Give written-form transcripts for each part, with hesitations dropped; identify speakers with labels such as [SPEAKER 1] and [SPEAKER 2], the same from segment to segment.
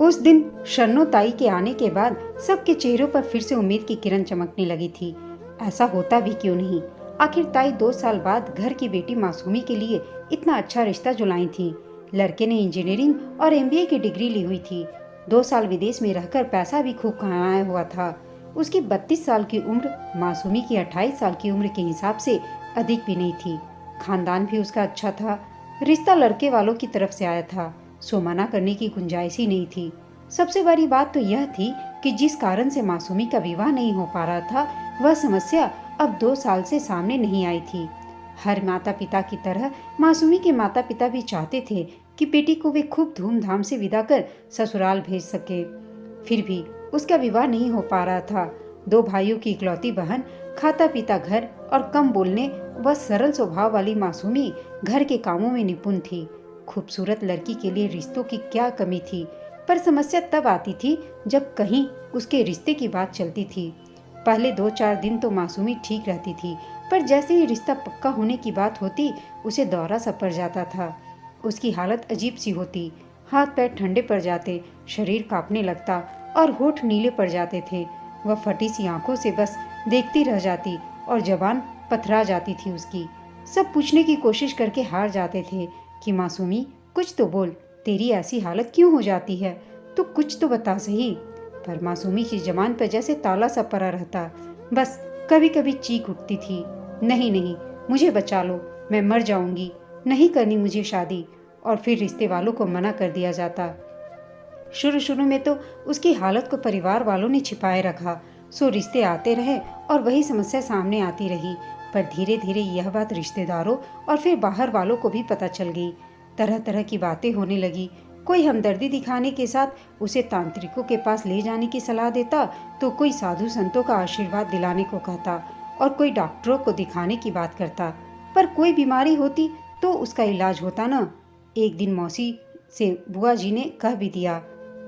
[SPEAKER 1] उस दिन शन्नो ताई के आने के बाद सबके चेहरों पर फिर से उम्मीद की किरण चमकने लगी थी। ऐसा होता भी क्यों नहीं, आखिर ताई 2 साल बाद घर की बेटी मासूमी के लिए इतना अच्छा रिश्ता जुलाई थी। लड़के ने इंजीनियरिंग और एमबीए की डिग्री ली हुई थी। 2 साल विदेश में रहकर पैसा भी खूब कमाया हुआ था। उसकी 32 साल की उम्र मासूमी की 28 साल की उम्र के हिसाब से अधिक भी नहीं थी। खानदान भी उसका अच्छा था। रिश्ता लड़के वालों की तरफ से आया था, सो मना करने की गुंजाइश ही नहीं थी। सबसे बड़ी बात तो यह थी कि जिस कारण से मासूमी का विवाह नहीं हो पा रहा था, वह समस्या अब 2 साल से सामने नहीं आई थी। हर माता पिता की तरह मासूमी के माता पिता भी चाहते थे कि बेटी को वे खूब धूमधाम से विदा कर ससुराल भेज सके। फिर भी उसका विवाह नहीं हो पा रहा था। 2 भाइयों की इकलौती बहन, खाता पीता घर और कम बोलने व सरल स्वभाव वाली मासूमी घर के कामों में निपुण थी। खूबसूरत लड़की के लिए रिश्तों की क्या कमी थी, पर समस्या तब आती थी जब कहीं उसके रिश्ते की बात चलती थी। पहले 2-4 दिन तो मासूमी ठीक रहती थी, पर जैसे ही रिश्ता पक्का होने की बात होती, उसे दौरा सा पड़ जाता था। उसकी हालत अजीब सी होती, हाथ पैर ठंडे पड़ जाते, शरीर कांपने लगता और होठ नीले पड़ जाते थे। वह फटी सी आंखों से बस देखती रह जाती और जबान पथरा जाती थी उसकी। सब पूछने की कोशिश करके हार जाते थे कि मासूमी कुछ तो बोल, तेरी ऐसी हालत क्यों हो जाती है, तो कुछ तो बता सही। पर मासूमी की जबान पर जैसे ताला सा पड़ा रहता। बस कभी कभी चीख उठती थी, नहीं नहीं, मुझे बचा लो, मैं मर जाऊंगी, नहीं करनी मुझे शादी। और फिर रिश्ते वालों को मना कर दिया जाता। शुरू शुरू में तो उसकी हालत को परिवार वालों ने छिपाए रखा, सो रिश्ते आते रहे और वही समस्या सामने आती रही। पर धीरे धीरे यह बात रिश्तेदारों और फिर बाहर वालों को भी पता चल गई। तरह तरह की बातें होने लगी। कोई हमदर्दी दिखाने के साथ उसे तांत्रिकों के पास ले जाने की सलाह देता, तो कोई साधु संतों का आशीर्वाद दिलाने को कहता और कोई डॉक्टरों को दिखाने की बात करता। पर कोई बीमारी होती तो उसका इलाज होता न। एक दिन मौसी से बुआ जी ने कह भी दिया,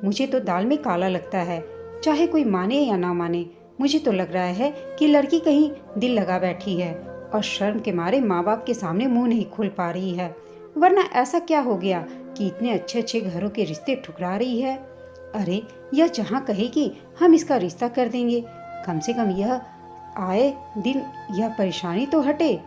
[SPEAKER 1] मुझे तो दाल में काला लगता है, चाहे कोई माने या ना माने, मुझे तो लग रहा है कि लड़की कहीं दिल लगा बैठी है और शर्म के मारे माँ बाप के सामने मुंह नहीं खोल पा रही है। वरना ऐसा क्या हो गया कि इतने अच्छे अच्छे घरों के रिश्ते ठुकरा रही है। अरे यह जहाँ कहेगी हम इसका रिश्ता कर देंगे, कम से कम यह आए दिन यह परेशानी तो हटे।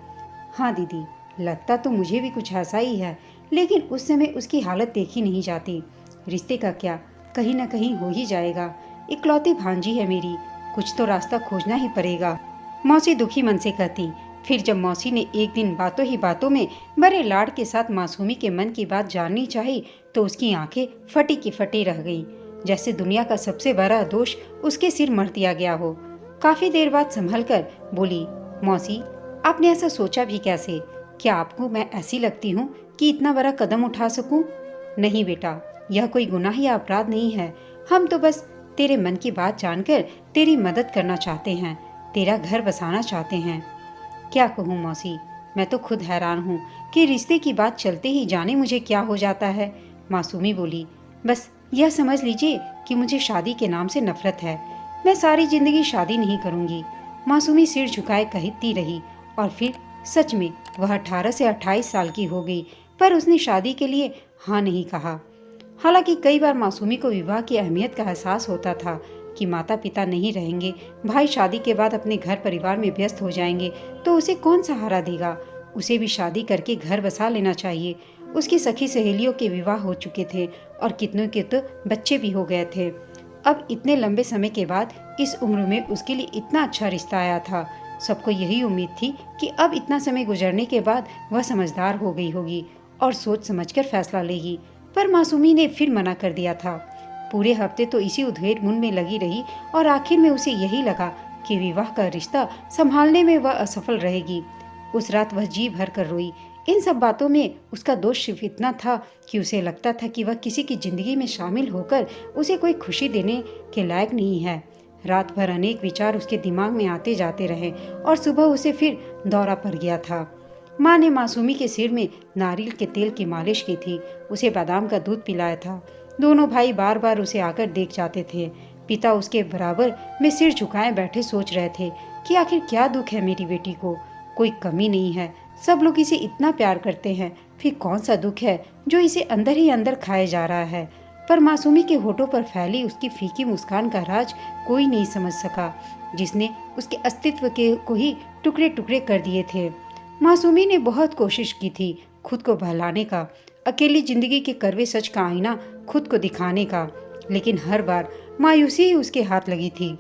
[SPEAKER 1] हाँ दीदी, लगता तो मुझे भी कुछ ऐसा ही है, लेकिन उस समय उसकी हालत देखी नहीं जाती। रिश्ते का क्या, कहीं ना कहीं हो ही जाएगा। इकलौती भांजी है मेरी, कुछ तो रास्ता खोजना ही पड़ेगा, मौसी दुखी मन से कहती। फिर जब मौसी ने एक दिन बातों ही बातों में बड़े लाड के साथ मासूमी के मन की बात जाननी चाही, तो उसकी आंखें फटी की फटी रह गईं, जैसे दुनिया का सबसे बड़ा दोष उसके सिर मर दिया गया हो। काफी देर बाद संभल कर बोली, मौसी आपने ऐसा सोचा भी कैसे? क्या आपको मैं ऐसी लगती हूँ कि इतना बड़ा कदम उठा सकूं? नहीं बेटा, यह कोई गुनाह या अपराध नहीं है। हम तो बस तेरे मन की बात जानकर तेरी मदद करना चाहते हैं, तेरा घर बसाना चाहते हैं। क्या कहूँ मौसी, मैं तो खुद हैरान हूँ कि रिश्ते की बात चलते ही जाने मुझे क्या हो जाता है। मासूमी बोली, बस यह समझ लीजिए कि मुझे शादी के नाम से नफरत है। मैं सारी जिंदगी शादी नहीं करूँगी। मासूमी सिर झुकाए कहती रही और फिर सच में वह 18 से 28 साल की हो गई, पर उसने शादी के लिए हाँ नहीं कहा। हालांकि कई बार मासूमी को विवाह की अहमियत का एहसास होता था कि माता पिता नहीं रहेंगे, भाई शादी के बाद अपने घर परिवार में व्यस्त हो जाएंगे, तो उसे कौन सहारा देगा। उसे भी शादी करके घर बसा लेना चाहिए। उसकी सखी सहेलियों के विवाह हो चुके थे और कितनों के तो बच्चे भी हो गए थे। अब इतने लंबे समय के बाद इस उम्र में उसके लिए इतना अच्छा रिश्ता आया था। सबको यही उम्मीद थी कि अब इतना समय गुजरने के बाद वह समझदार हो गई होगी और सोच समझकर फैसला लेगी। पर मासूमी ने फिर मना कर दिया था। पूरे हफ्ते तो इसी उधेड़-बुन में लगी रही और आखिर में उसे यही लगा कि विवाह का रिश्ता संभालने में वह असफल रहेगी। उस रात वह जी भर कर रोई। इन सब बातों में उसका दोष सिर्फ इतना था कि उसे लगता था कि वह किसी की जिंदगी में शामिल होकर उसे कोई खुशी देने के लायक नहीं है। रात भर अनेक विचार उसके दिमाग में आते जाते रहे और सुबह उसे फिर दौरा पड़ गया था। माँ ने मासूमी के सिर में नारियल के तेल की मालिश की थी, उसे बादाम का दूध पिलाया था। दोनों भाई बार बार उसे आकर देख जाते थे। पिता उसके बराबर में सिर झुकाए बैठे सोच रहे थे कि आखिर क्या दुख है मेरी बेटी को। कोई कमी नहीं है, सब लोग इसे इतना प्यार करते हैं, फिर कौन सा दुख है जो इसे अंदर ही अंदर खाए जा रहा है। पर मासूमी के होठों पर फैली उसकी फीकी मुस्कान का राज कोई नहीं समझ सका, जिसने उसके अस्तित्व के को ही टुकड़े टुकड़े कर दिए थे। मासूमी ने बहुत कोशिश की थी खुद को बहलाने का, अकेली जिंदगी के कड़वे सच का आईना खुद को दिखाने का, लेकिन हर बार मायूसी ही उसके हाथ लगी थी।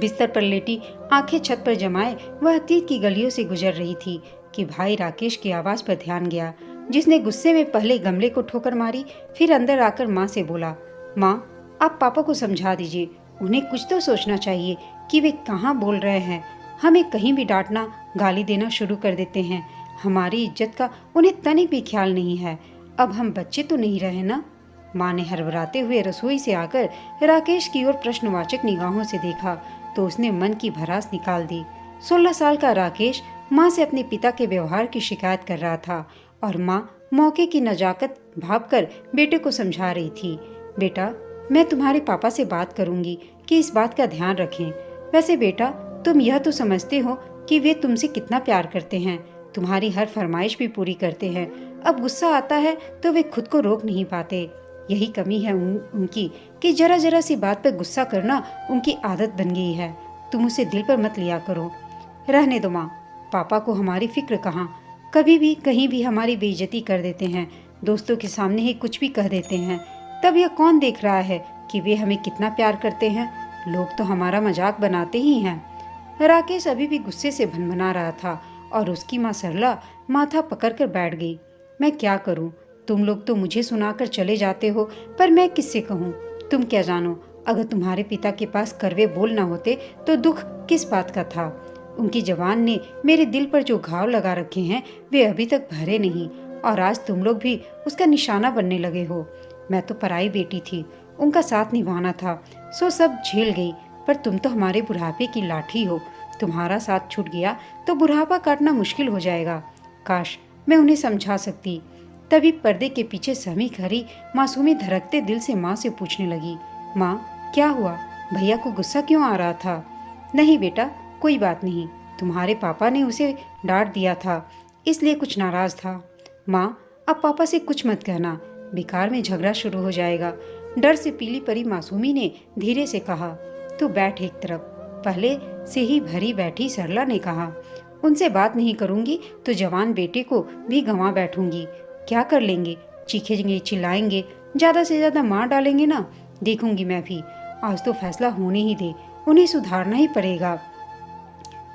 [SPEAKER 1] बिस्तर पर लेटी आंखें छत पर जमाए वह अतीत की गलियों से गुजर रही थी कि भाई राकेश की आवाज पर ध्यान गया, जिसने गुस्से में पहले गमले को ठोकर मारी, फिर अंदर आकर माँ से बोला, माँ आप पापा को समझा दीजिए, उन्हें कुछ तो सोचना चाहिए कि वे कहाँ बोल रहे हैं। हमें कहीं भी डांटना गाली देना शुरू कर देते हैं। हमारी इज्जत का उन्हें तनिक भी ख्याल नहीं है। अब हम बच्चे तो नहीं रहे ना। माँ ने हड़बड़ाते हुए रसोई से आकर राकेश की ओर प्रश्नवाचक निगाहों से देखा तो उसने मन की भड़ास निकाल दी। 16 साल का राकेश माँ से अपने पिता के व्यवहार की शिकायत कर रहा था और माँ मौके की नजाकत भांपकर बेटे को समझा रही थी, बेटा मैं तुम्हारे पापा से बात करूंगी कि इस बात का ध्यान रखें। वैसे बेटा तुम यह तो समझते हो कि वे तुमसे कितना प्यार करते हैं, तुम्हारी हर फरमाइश भी पूरी करते हैं। अब गुस्सा आता है तो वे खुद को रोक नहीं पाते। यही कमी है उनकी कि जरा जरा सी बात पर गुस्सा करना उनकी आदत बन गई है। तुम उसे दिल पर मत लिया करो। रहने दो माँ, पापा को हमारी फिक्र कहाँ, कभी भी कहीं भी हमारी बेइज्जती कर देते हैं, दोस्तों के सामने ही कुछ भी कह देते हैं। तब यह कौन देख रहा है कि वे हमें कितना प्यार करते हैं। लोग तो हमारा मजाक बनाते ही हैं। राकेश अभी भी गुस्से से भनभना रहा था और उसकी माँ सरला माथा पकड़कर बैठ गई। मैं क्या करूं? तुम लोग तो मुझे सुनाकर चले जाते हो, पर मैं किससे कहूं? तुम क्या जानो, अगर तुम्हारे पिता के पास कड़वे बोल न होते तो दुख किस बात का था। उनकी जवान ने मेरे दिल पर जो घाव लगा रखे हैं वे अभी तक भरे नहीं, और आज तुम लोग भी उसका निशाना बनने लगे हो। मैं तो पराई बेटी थी, उनका साथ निभाना था, सो सब झेल गई। पर तुम तो हमारे बुढ़ापे की लाठी हो, तुम्हारा साथ छूट गया तो बुढ़ापा काटना मुश्किल हो जाएगा। काश मैं उन्हें समझा सकती। तभी पर्दे के पीछे समी खरी मासूमी धड़कते दिल से माँ से पूछने लगी, माँ क्या हुआ, भैया को गुस्सा क्यों आ रहा था? नहीं बेटा कोई बात नहीं, तुम्हारे पापा ने उसे डांट दिया था इसलिए कुछ नाराज था। माँ अब पापा से कुछ मत कहना, बेकार में झगड़ा शुरू हो जाएगा। डर से पीली पड़ी मासूमी ने धीरे से कहा। तू बैठ एक तरफ, पहले से ही भरी बैठी सरला ने कहा। उनसे बात नहीं करूंगी तो जवान बेटे को भी गंवा बैठूंगी। क्या कर लेंगे? चीखेंगे, चिल्लाएंगे, ज्यादा से ज्यादा मार डालेंगे ना। देखूंगी मैं भी, आज तो फैसला होने ही दे, उन्हें सुधारना ही पड़ेगा।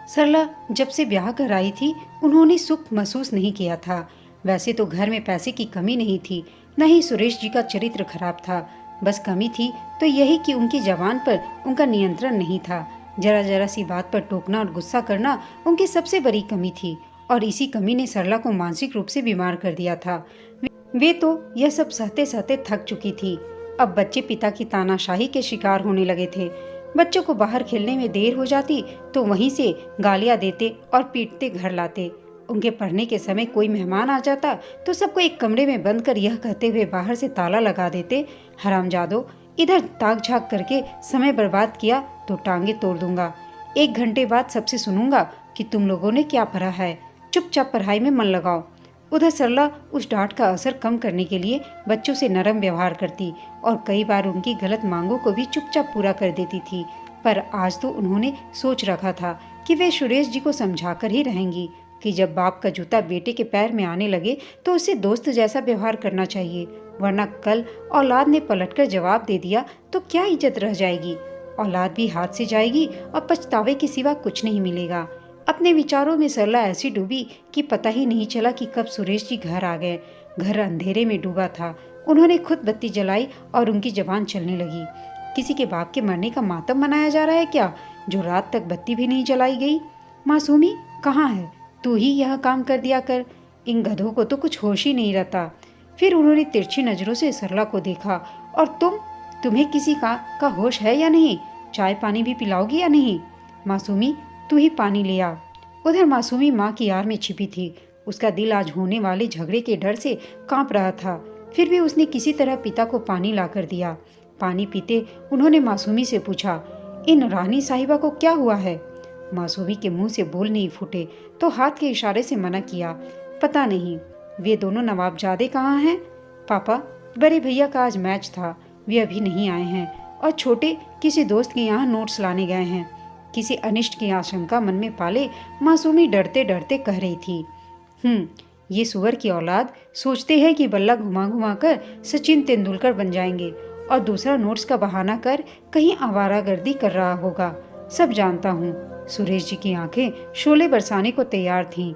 [SPEAKER 1] सरला जब से ब्याह कर आई थी उन्होंने सुख महसूस नहीं किया था। वैसे तो घर में पैसे की कमी नहीं थी, न ही सुरेश जी का चरित्र खराब था। बस कमी थी तो यही कि उनकी जबान पर उनका नियंत्रण नहीं था। जरा जरा सी बात पर टोकना और गुस्सा करना उनकी सबसे बड़ी कमी थी, और इसी कमी ने सरला को मानसिक रूप से बीमार कर दिया था। वे तो यह सब सहते सहते थक चुकी थी। अब बच्चे पिता की तानाशाही के शिकार होने लगे थे। बच्चों को बाहर खेलने में देर हो जाती तो वहीं से गालियां देते और पीटते घर लाते। उनके पढ़ने के समय कोई मेहमान आ जाता तो सबको एक कमरे में बंद कर यह कहते हुए बाहर से ताला लगा देते, हरामजादो इधर ताक झाक करके समय बर्बाद किया तो टांगे तोड़ दूंगा। 1 घंटे बाद सबसे सुनूंगा कि तुम लोगों ने क्या पढ़ा है, चुपचाप पढ़ाई में मन लगाओ। उधर सरला उस डांट का असर कम करने के लिए बच्चों से नरम व्यवहार करती और कई बार उनकी गलत मांगों को भी चुपचाप पूरा कर देती थी। पर आज तो उन्होंने सोच रखा था कि वे सुरेश जी को समझाकर ही रहेंगी कि जब बाप का जूता बेटे के पैर में आने लगे तो उसे दोस्त जैसा व्यवहार करना चाहिए, वरना कल औलाद ने पलटकर जवाब दे दिया तो क्या इज्जत रह जाएगी। औलाद भी हाथ से जाएगी और पछतावे के सिवा कुछ नहीं मिलेगा। अपने विचारों में सरला ऐसी डूबी कि पता ही नहीं चला कि कब सुरेश जी घर आ गए। घर अंधेरे में डूबा था। उन्होंने खुद बत्ती जलाई और उनकी जबान चलने लगी। किसी के बाप के मरने का मातम मनाया जा रहा है क्या, जो रात तक बत्ती भी नहीं जलाई गई? मासूमी कहाँ है? तू ही यह काम कर दिया कर, इन गधों को तो कुछ होश ही नहीं रहता। फिर उन्होंने तिरछी नजरों से सरला को देखा। और तुम्हें किसी का होश है या नहीं? चाय पानी भी पिलाओगी या नहीं? मासूमी तू ही पानी ले आ। उधर मासूमी माँ की आड़ में छिपी थी। उसका दिल आज होने वाले झगड़े के डर से कांप रहा था। फिर भी उसने किसी तरह पिता को पानी ला कर दिया। पानी पीते उन्होंने मासूमी से पूछा, इन रानी साहिबा को क्या हुआ है? मासूमी के मुंह से बोल नहीं फूटे तो हाथ के इशारे से मना किया। पता नहीं, वे दोनों नवाबजादे कहाँ हैं? पापा बड़े भैया का आज मैच था, वे अभी नहीं आए हैं, और छोटे किसी दोस्त के यहाँ नोट्स लाने गए हैं। किसी अनिष्ट की आशंका मन में पाले मासूमी डरते डरते कह रही थी, ये सुअर की औलाद सोचते हैं कि बल्ला घुमा घुमा कर सचिन तेंदुलकर बन जाएंगे, और दूसरा नोट्स का बहाना कर कहीं आवारागर्दी कर रहा होगा। सब जानता हूँ। सुरेश जी की आंखें शोले बरसाने को तैयार थीं।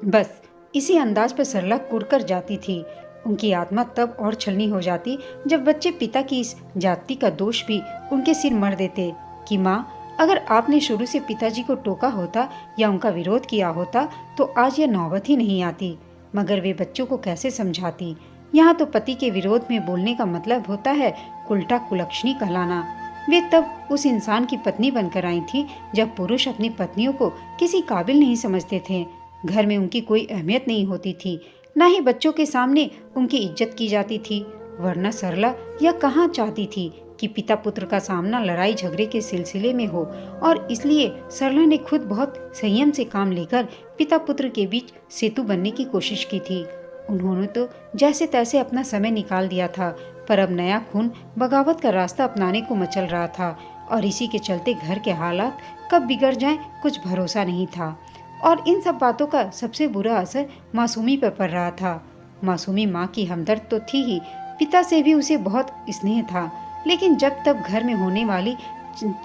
[SPEAKER 1] बस इसी अंदाज पर सरला कुड़कर जाती थी। उनकी आत्मा तब और छलनी हो जाती जब बच्चे पिता की इस जाति का दोष भी उनके सिर मर देते कि माँ, अगर आपने शुरू से पिताजी को टोका होता या उनका विरोध किया होता तो आज यह नौबत ही नहीं आती। मगर वे बच्चों को कैसे समझाती। यहाँ तो पति के विरोध में बोलने का मतलब होता है उल्टा कुलक्षणी कहलाना। वे तब उस इंसान की पत्नी बनकर आई थी जब पुरुष अपनी पत्नियों को किसी काबिल नहीं समझते थे। घर में उनकी कोई अहमियत नहीं होती थी, न ही बच्चों के सामने उनकी इज्जत की जाती थी। वरना सरला यह कहाँ चाहती थी कि पिता पुत्र का सामना लड़ाई झगड़े के सिलसिले में हो, और इसलिए सरला ने खुद बहुत संयम से काम लेकर पिता पुत्र के बीच सेतु बनने की कोशिश की थी। उन्होंने तो जैसे तैसे अपना समय निकाल दिया था, पर अब नया खून बगावत का रास्ता अपनाने को मचल रहा था, और इसी के चलते घर के हालात कब बिगड़ जाएं कुछ भरोसा नहीं था। और इन सब बातों का सबसे बुरा असर मासूमी पर पड़ रहा था। मासूमी माँ की हमदर्द तो थी ही, पिता से भी उसे बहुत स्नेह था, लेकिन जब तब घर में होने वाली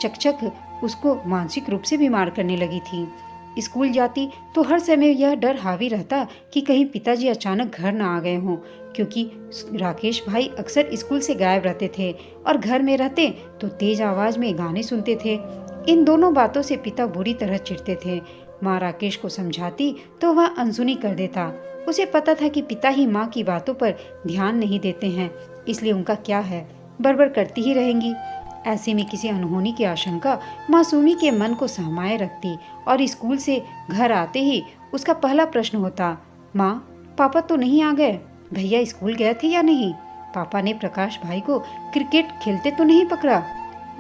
[SPEAKER 1] चकचक उसको मानसिक रूप से बीमार करने लगी थी। स्कूल जाती तो हर समय यह डर हावी रहता कि कहीं पिताजी अचानक घर न आ गए हों, क्योंकि राकेश भाई अक्सर स्कूल से गायब रहते थे और घर में रहते तो तेज आवाज में गाने सुनते थे। इन दोनों बातों से पिता बुरी तरह चिढ़ते थे। माँ राकेश को समझाती तो वह अनसुनी कर देता। उसे पता था कि पिता ही माँ की बातों पर ध्यान नहीं देते हैं, इसलिए उनका क्या है, बड़बड़ करती ही रहेंगी। ऐसे में किसी अनहोनी की आशंका मासूमी के मन को सहमाए रखती, और स्कूल से घर आते ही उसका पहला प्रश्न होता, माँ, पापा तो नहीं आ गए? भैया स्कूल गए थे या नहीं? पापा ने प्रकाश भाई को क्रिकेट खेलते तो नहीं पकड़ा?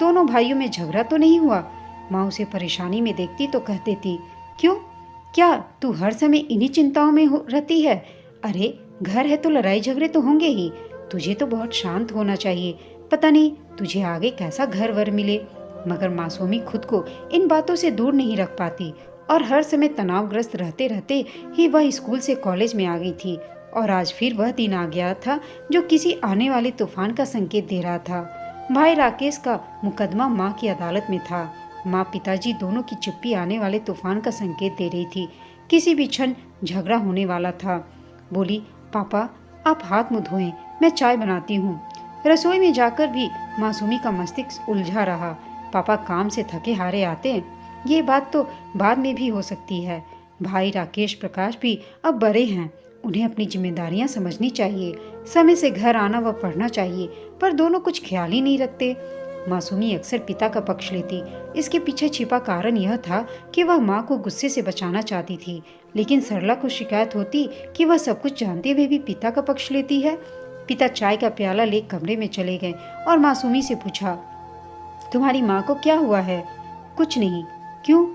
[SPEAKER 1] दोनों भाइयों में झगड़ा तो नहीं हुआ? माँ उसे परेशानी में देखती तो कह देती, क्यों, क्या तू हर समय इन्हीं चिंताओं में रहती है? अरे घर है तो लड़ाई झगड़े तो होंगे ही। तुझे तो बहुत शांत होना चाहिए। पता नहीं तुझे आगे कैसा घर वर मिले। मगर मासूमी खुद को इन बातों से दूर नहीं रख पाती, और हर समय तनावग्रस्त रहते रहते ही वह स्कूल से कॉलेज में आ गई थी। और आज फिर वह दिन आ गया था जो किसी आने वाले तूफान का संकेत दे रहा था। भाई राकेश का मुकदमा माँ की अदालत में था। माँ पिताजी दोनों की चुप्पी आने वाले तूफान का संकेत दे रही थी। किसी भी क्षण झगड़ा होने वाला था। बोली, पापा आप हाथ मुँह धोएं, मैं चाय बनाती हूँ। रसोई में जाकर भी मासूमी का मस्तिष्क उलझा रहा। पापा काम से थके हारे आते हैं, ये बात तो बाद में भी हो सकती है। भाई राकेश प्रकाश भी अब बड़े हैं, उन्हें अपनी जिम्मेदारियां समझनी चाहिए। समय से घर आना व पढ़ना चाहिए, पर दोनों कुछ ख्याल ही नहीं रखते। मासूमी अक्सर पिता का पक्ष लेती। इसके पीछे छिपा कारण यह था कि वह माँ को गुस्से से बचाना चाहती थी, लेकिन सरला को शिकायत होती कि वह सब कुछ जानते हुए भी पिता का पक्ष लेती है। पिता चाय का प्याला ले कमरे में चले गए और मासूमी से पूछा, तुम्हारी माँ को क्या हुआ है? कुछ नहीं। क्यों,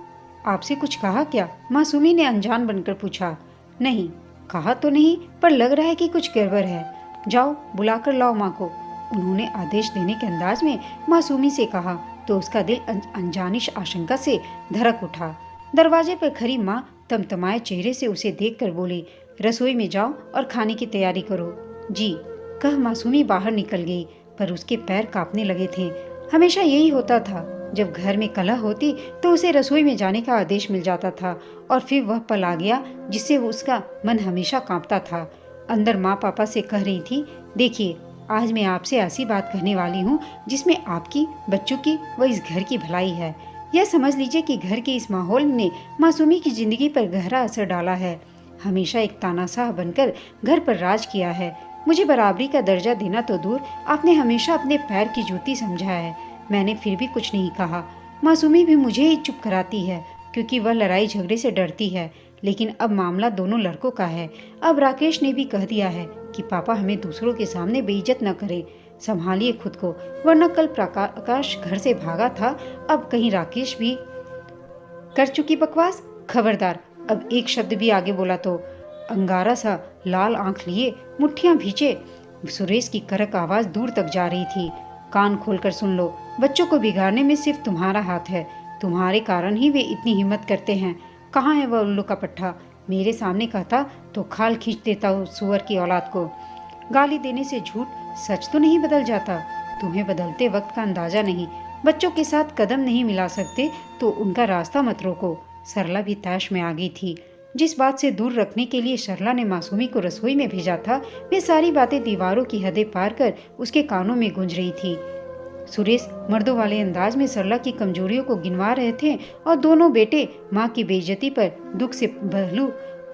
[SPEAKER 1] आपसे कुछ कहा क्या? मासूमी ने अनजान बनकर पूछा। नहीं, कहा तो नहीं, पर लग रहा है कि कुछ गड़बड़ है। जाओ बुलाकर लाओ माँ को, उन्होंने आदेश देने के अंदाज में मासूमी से कहा, तो उसका दिल अनजानिश आशंका से धड़क उठा। दरवाजे पर खड़ी माँ तमतमाए चेहरे से उसे देखकर बोली, रसोई में जाओ और खाने की तैयारी करो। जी, कह मासूमी बाहर निकल गई, पर उसके पैर कांपने लगे थे। हमेशा यही होता था, जब घर में कलह होती तो उसे रसोई में जाने का आदेश मिल जाता था, और फिर वह पल आ गया जिससे उसका मन हमेशा कांपता था। अंदर माँ पापा से कह रही थी, देखिए आज मैं आपसे ऐसी बात कहने वाली हूँ जिसमें आपकी, बच्चों की व इस घर की भलाई है। यह समझ लीजिए कि घर के इस माहौल ने मासूमी की जिंदगी पर गहरा असर डाला है। हमेशा एक तानाशाह बनकर घर पर राज किया है। मुझे बराबरी का दर्जा देना तो दूर, आपने हमेशा अपने पैर की जूती समझा है। मैंने फिर भी कुछ नहीं कहा। मासूमी भी मुझे ही चुप कराती है, क्योंकि वह लड़ाई झगड़े से डरती है। लेकिन अब मामला दोनों लड़कों का है। अब राकेश ने भी कह दिया है कि पापा हमें दूसरों के सामने बेइज्जत न करे, संभालिए खुद को, वरना कल प्रकाश घर से भागा था, अब कहीं राकेश भी कर चुकी बकवास। खबरदार, अब एक शब्द भी आगे बोला तो। अंगारा सा लाल आंख लिए, मुट्ठियां भींचे, सुरेश की कड़क आवाज दूर तक जा रही थी। कान खोलकर सुन लो, बच्चों को बिगाड़ने में सिर्फ तुम्हारा हाथ है। तुम्हारे कारण ही वे इतनी हिम्मत करते हैं। कहाँ है वह उल्लू का पट्टा? मेरे सामने कहता तो खाल खींच देता उस सुअर की औलाद को। गाली देने से झूठ सच तो नहीं बदल जाता। तुम्हें बदलते वक्त का अंदाजा नहीं। बच्चों के साथ कदम नहीं मिला सकते तो उनका रास्ता मत रोको। सरला भी तैश में आ गई थी। जिस बात से दूर रखने के लिए सरला ने मासूमी को रसोई में भेजा था, वे सारी बातें दीवारों की हदें पार कर उसके कानों में गूंज रही थी। सुरेश मर्दों वाले अंदाज में सरला की कमजोरियों को गिनवा रहे थे और दोनों बेटे माँ की बेइज्जती पर दुख से पहलू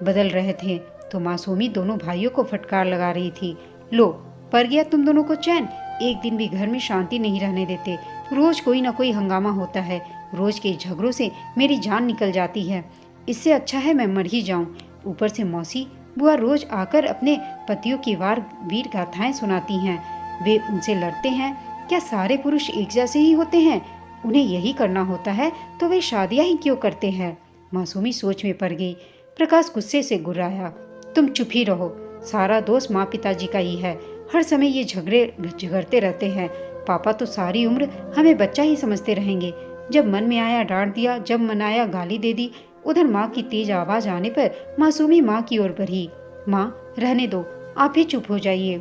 [SPEAKER 1] बदल रहे थे तो मासूमी दोनों भाइयों को फटकार लगा रही थी। लो, पर गया तुम दोनों को चैन। एक दिन भी घर में शांति नहीं रहने देते। रोज कोई ना कोई हंगामा होता है। रोज के झगड़ों से मेरी जान निकल जाती है। इससे अच्छा है मैं मर ही जाऊं। ऊपर से मौसी बुआ रोज आकर अपने पतियों की वीर गाथाएं सुनाती हैं। वे उनसे लड़ते हैं। क्या सारे पुरुष एक जैसे ही होते हैं? उन्हें यही करना होता है तो वे शादियां ही क्यों करते हैं? मासूमी सोच में पड़ गई। प्रकाश गुस्से से गुर्राया, तुम चुप ही रहो। सारा दोष माँ पिताजी का ही है। हर समय ये झगड़ते रहते हैं। पापा तो सारी उम्र हमें बच्चा ही समझते रहेंगे। जब मन में आया डांट दिया, जब मन आया गाली दे दी। उधर माँ की तेज आवाज आने पर मासूमी माँ की ओर बढ़ी। माँ, रहने दो, आप ही चुप हो जाइए।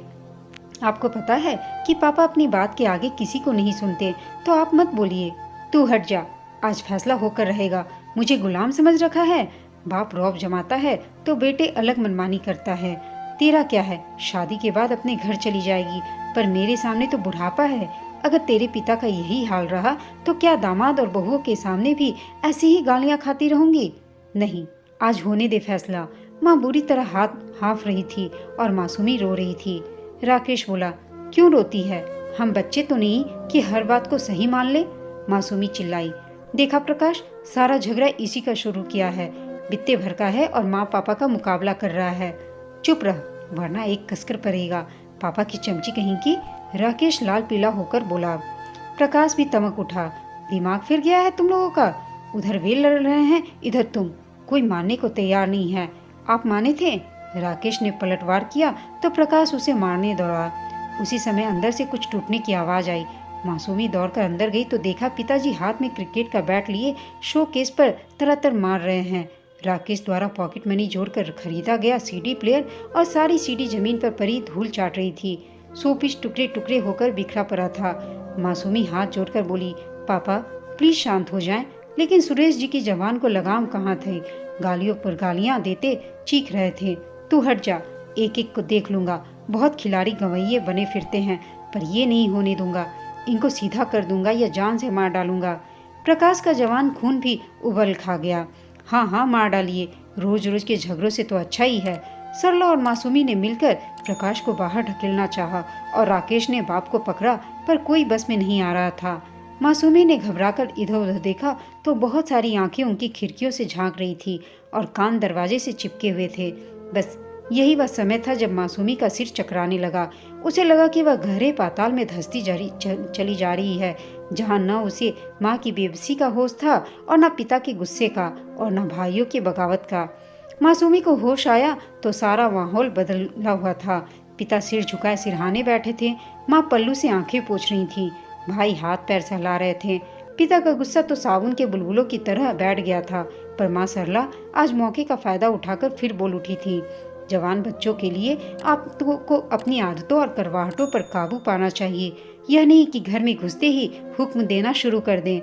[SPEAKER 1] आपको पता है कि पापा अपनी बात के आगे किसी को नहीं सुनते, तो आप मत बोलिए। तू हट जा, आज फैसला होकर रहेगा। मुझे गुलाम समझ रखा है? बाप रौब जमाता है तो बेटे अलग मनमानी करता है। तेरा क्या है, शादी के बाद अपने घर चली जाएगी, पर मेरे सामने तो बुढ़ापा है। अगर तेरे पिता का यही हाल रहा तो क्या दामाद और बहुओं के सामने भी ऐसी ही गालियां खाती रहूंगी? नहीं, आज होने दे फैसला। माँ बुरी तरह हाथ हाँफ रही थी और मासूमी रो रही थी। राकेश बोला, क्यों रोती है? हम बच्चे तो नहीं कि हर बात को सही मान ले। मासूमी चिल्लाई, देखा प्रकाश, सारा झगड़ा इसी का शुरू किया है। बित्ते भर का है और माँ पापा का मुकाबला कर रहा है। चुप रह, वरना एक कसकर पड़ेगा। पापा की चमची कहीं की। राकेश लाल पीला होकर बोला। प्रकाश भी तमक उठा, दिमाग फिर गया है तुम लोगों का। उधर वे लड़ रहे हैं, इधर तुम। कोई मानने को तैयार नहीं है। आप माने थे? राकेश ने पलटवार किया तो प्रकाश उसे मारने दौड़ा। उसी समय अंदर से कुछ टूटने की आवाज आई। मासूमी दौड़कर अंदर गई तो देखा पिताजी हाथ में क्रिकेट का बैट लिए शोकेस पर तरतर मार रहे हैं। राकेश द्वारा पॉकेट मनी जोड़कर खरीदा गया सीडी प्लेयर और सारी सीडी जमीन पर पड़ी धूल चाट रही थी। शोपीस टुकड़े टुकड़े होकर बिखरा पड़ा था। मासूमी हाथ जोड़कर बोली, पापा प्लीज शांत हो जाएं। लेकिन सुरेश जी की जबान को लगाम कहाँ थे। गालियों पर गालियां देते चीख रहे थे। तू हट जा, एक एक को देख लूंगा। बहुत खिलाड़ी गंवैये बने फिरते हैं, पर ये नहीं होने दूंगा। इनको सीधा कर दूंगा या जान से मार डालूंगा। प्रकाश का जवान खून भी उबल खा गया। हाँ हाँ, मार डालिए, रोज रोज के झगड़ों से तो अच्छा ही है। सरला और मासूमी ने मिलकर प्रकाश को बाहर ढकेलना चाहा और राकेश ने बाप को पकड़ा, पर कोई बस में नहीं आ रहा था। मासूमी ने घबराकर इधर उधर देखा तो बहुत सारी आंखें उनकी खिड़कियों से झांक रही थी और कान दरवाजे से चिपके हुए थे। बस यही वह समय था जब मासूमी का सिर चकराने लगा। उसे लगा कि वह गहरे पाताल में धंसती चली जा रही है, जहाँ न उसे माँ की बेबसी का होश था और न पिता के गुस्से का और न भाइयों की बगावत का। मासूमी को होश आया तो सारा माहौल बदला हुआ था। पिता सिर झुकाए सिरहाने बैठे थे। माँ पल्लू से आंखें पोंछ रही थी। भाई हाथ पैर सहला रहे थे। पिता का गुस्सा तो साबुन के बुलबुलों की तरह बैठ गया था, पर माँ सरला आज मौके का फायदा उठाकर फिर बोल उठी थी। जवान बच्चों के लिए आपको अपनी आदतों और करवाहटों पर काबू पाना चाहिए। यह नहीं कि घर में घुसते ही हुक्म देना शुरू कर दें।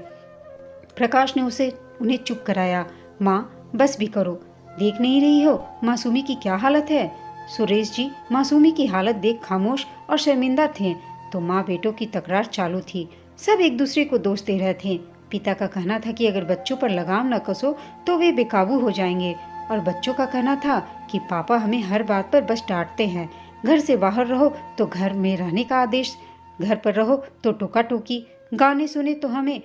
[SPEAKER 1] प्रकाश ने उन्हें चुप कराया। माँ, बस भी करो। देख नहीं रही हो मासूमी की क्या हालत है? सुरेश जी मासूमी की हालत देख खामोश और शर्मिंदा थे, तो माँ बेटों की तकरार चालू थी। सब एक दूसरे को दोष दे रहे थे। पिता का कहना था कि अगर बच्चों पर लगाम न कसो तो वे बेकाबू हो जाएंगे, और बच्चों का कहना था कि पापा हमें हर बात पर बस डांटते हैं। घर से बाहर रहो तो घर में रहने का आदेश, घर पर रहो तो टोका टोकी, गाने सुने तो हमें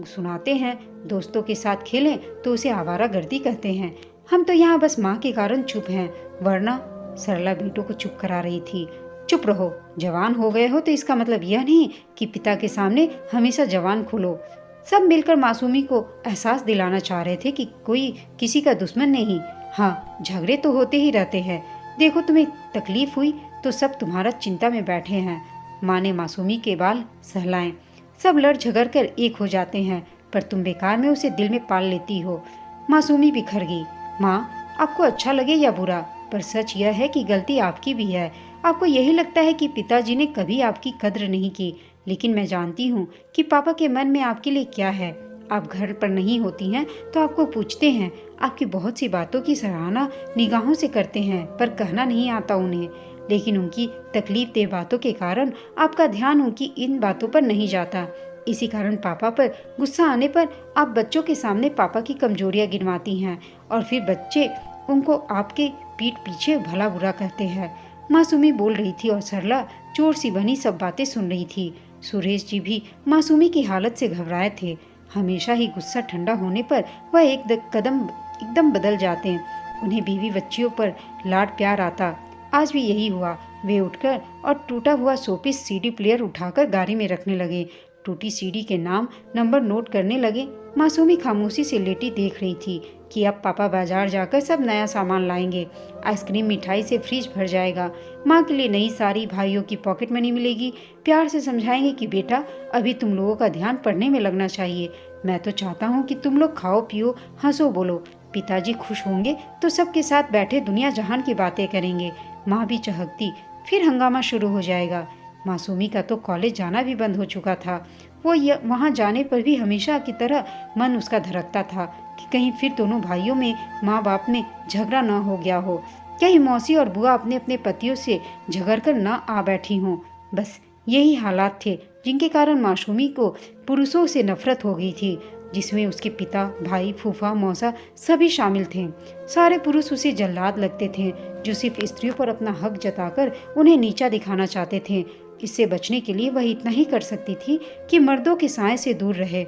[SPEAKER 1] सुनाते हैं, दोस्तों के साथ खेलें तो उसे आवारागर्दी कहते हैं। हम तो यहाँ बस माँ के कारण चुप हैं, वरना। सरला बेटों को चुप करा रही थी। चुप रहो, जवान हो गए हो तो इसका मतलब यह नहीं कि पिता के सामने हमेशा जवान खुलो। सब मिलकर मासूमी को एहसास दिलाना चाह रहे थे कि कोई किसी का दुश्मन नहीं। हाँ, झगड़े तो होते ही रहते हैं। देखो, तुम्हें तकलीफ हुई तो सब तुम्हारा चिंता में बैठे हैं। माँ ने मासूमी के बाल सहलाए। सब लड़ झगड़ कर एक हो जाते हैं, पर तुम बेकार में उसे दिल में पाल लेती हो। मासूमी बिखर गई। माँ, आपको अच्छा लगे या बुरा, पर सच यह है कि गलती आपकी भी है। आपको यही लगता है कि पिताजी ने कभी आपकी कद्र नहीं की, लेकिन मैं जानती हूँ कि पापा के मन में आपके लिए क्या है। आप घर पर नहीं होती हैं तो आपको पूछते हैं, आपकी बहुत सी बातों की सराहना निगाहों से करते हैं, पर कहना नहीं आता उन्हें। लेकिन उनकी तकलीफ देह बातों के कारण आपका ध्यान उनकी इन बातों पर नहीं जाता। इसी कारण पापा पर गुस्सा आने पर आप बच्चों के सामने पापा की कमजोरियां गिनवाती हैं और फिर बच्चे उनको आपके पीठ पीछे भला बुरा कहते हैं। मासूमी बोल रही थी और सरला चोर सी बनी सब बातें सुन रही थी। सुरेश जी भी मासूमी की हालत से घबराए थे। हमेशा ही गुस्सा ठंडा होने पर वह एकदम बदल जाते हैं। उन्हें बीवी बच्चियों पर लाड प्यार आता। आज भी यही हुआ। वे उठकर और टूटा हुआ शोपीस सीडी प्लेयर उठाकर गाड़ी में रखने लगे। टूटी सीडी के नाम नंबर नोट करने लगे। मासूमी खामोशी से लेटी देख रही थी कि अब पापा बाजार जाकर सब नया सामान लाएंगे। आइसक्रीम मिठाई से फ्रिज भर जाएगा। माँ के लिए नई साड़ी, भाइयों की पॉकेट मनी मिलेगी। प्यार से समझाएंगे कि बेटा, अभी तुम लोगों का ध्यान पढ़ने में लगना चाहिए। मैं तो चाहता हूँ कि तुम लोग खाओ पियो, हंसो बोलो। पिताजी खुश होंगे तो सबके साथ बैठे दुनिया जहान की बातें करेंगे। माँ भी चहकती। फिर हंगामा शुरू हो जाएगा। मासूमी का तो कॉलेज जाना भी बंद हो चुका था। वो वहाँ जाने पर भी हमेशा की तरह मन उसका धड़कता था कि कहीं फिर दोनों भाइयों में, माँ बाप में झगड़ा न हो गया हो। कहीं मौसी और बुआ अपने अपने पतियों से झगड़ कर न आ बैठी हों। बस यही हालात थे जिनके कारण मासूमी को पुरुषों से नफरत हो गई थी, जिसमें उसके पिता, भाई, फूफा, मौसा सभी शामिल थे। सारे पुरुष उसे जल्लाद लगते थे, जो सिर्फ स्त्रियों पर अपना हक जताकर उन्हें नीचा दिखाना चाहते थे। इससे बचने के लिए वह इतना ही कर सकती थी कि मर्दों के साए से दूर रहे।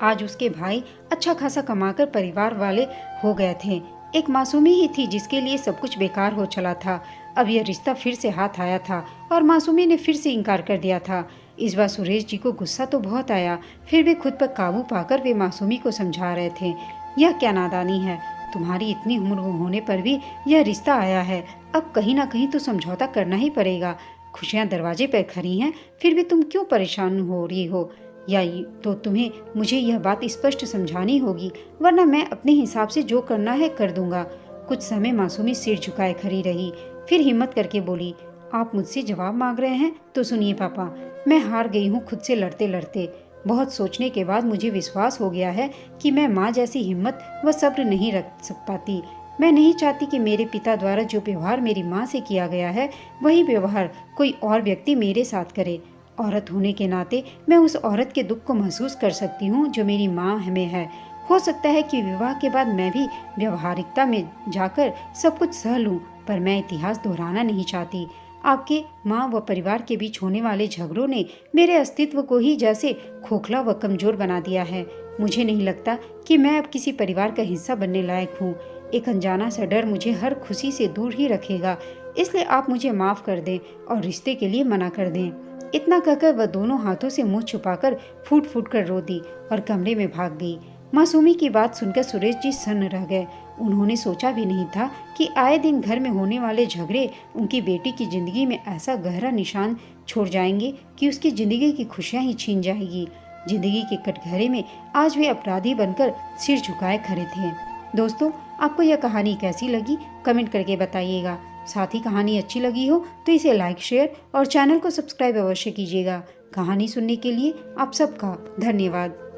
[SPEAKER 1] आज उसके भाई अच्छा खासा कमाकर परिवार वाले हो गए थे। एक मासूमी ही थी जिसके लिए सब कुछ बेकार हो चला था। अब यह रिश्ता फिर से हाथ आया था और मासूमी ने फिर से इनकार कर दिया था। इस बार सुरेश जी को गुस्सा तो बहुत आया, फिर भी खुद पर काबू पाकर वे मासूमी को समझा रहे थे, यह क्या नादानी है, तुम्हारी इतनी उम्र होने पर भी यह रिश्ता आया है, अब कहीं ना कहीं तो समझौता करना ही पड़ेगा। खुशियां दरवाजे पर खड़ी हैं, फिर भी तुम क्यों परेशान हो रही हो? या तो तुम्हें मुझे यह बात स्पष्ट समझानी होगी, वरना मैं अपने हिसाब से जो करना है कर दूंगा। कुछ समय मासूमी सिर झुकाए खड़ी रही, फिर हिम्मत करके बोली, आप मुझसे जवाब मांग रहे हैं तो सुनिए पापा, मैं हार गई हूँ खुद से लड़ते लड़ते। बहुत सोचने के बाद मुझे विश्वास हो गया है कि मैं माँ जैसी हिम्मत व सब्र नहीं रख पाती। मैं नहीं चाहती कि मेरे पिता द्वारा जो व्यवहार मेरी माँ से किया गया है वही व्यवहार कोई और व्यक्ति मेरे साथ करे। औरत होने के नाते मैं उस औरत के दुख को महसूस कर सकती हूँ जो मेरी माँ में है। हो सकता है कि विवाह के बाद मैं भी व्यवहारिकता में जाकर सब कुछ सह लूँ, पर मैं इतिहास दोहराना नहीं चाहती। आपके माँ व परिवार के बीच होने वाले झगड़ों ने मेरे अस्तित्व को ही जैसे खोखला व कमजोर बना दिया है। मुझे नहीं लगता कि मैं अब किसी परिवार का हिस्सा बनने लायक हूँ। एक अनजाना सा डर मुझे हर खुशी से दूर ही रखेगा, इसलिए आप मुझे माफ कर दें और रिश्ते के लिए मना कर दें। इतना कहकर वह दोनों हाथों से मुंह छुपाकर फूट फूट कर रो दी और कमरे में भाग गई। मासूमी की बात सुनकर सुरेश जी सन्न रह गए। उन्होंने सोचा भी नहीं था कि आए दिन घर में होने वाले झगड़े उनकी बेटी की जिंदगी में ऐसा गहरा निशान छोड़ जाएंगे कि उसकी जिंदगी की खुशियां ही छीन जाएगी। जिंदगी के कटघरे में आज वे अपराधी बनकर सिर झुकाए खड़े थे। दोस्तों, आपको यह कहानी कैसी लगी कमेंट करके बताइएगा। साथ ही कहानी अच्छी लगी हो तो इसे लाइक, शेयर और चैनल को सब्सक्राइब अवश्य कीजिएगा। कहानी सुनने के लिए आप सबका धन्यवाद।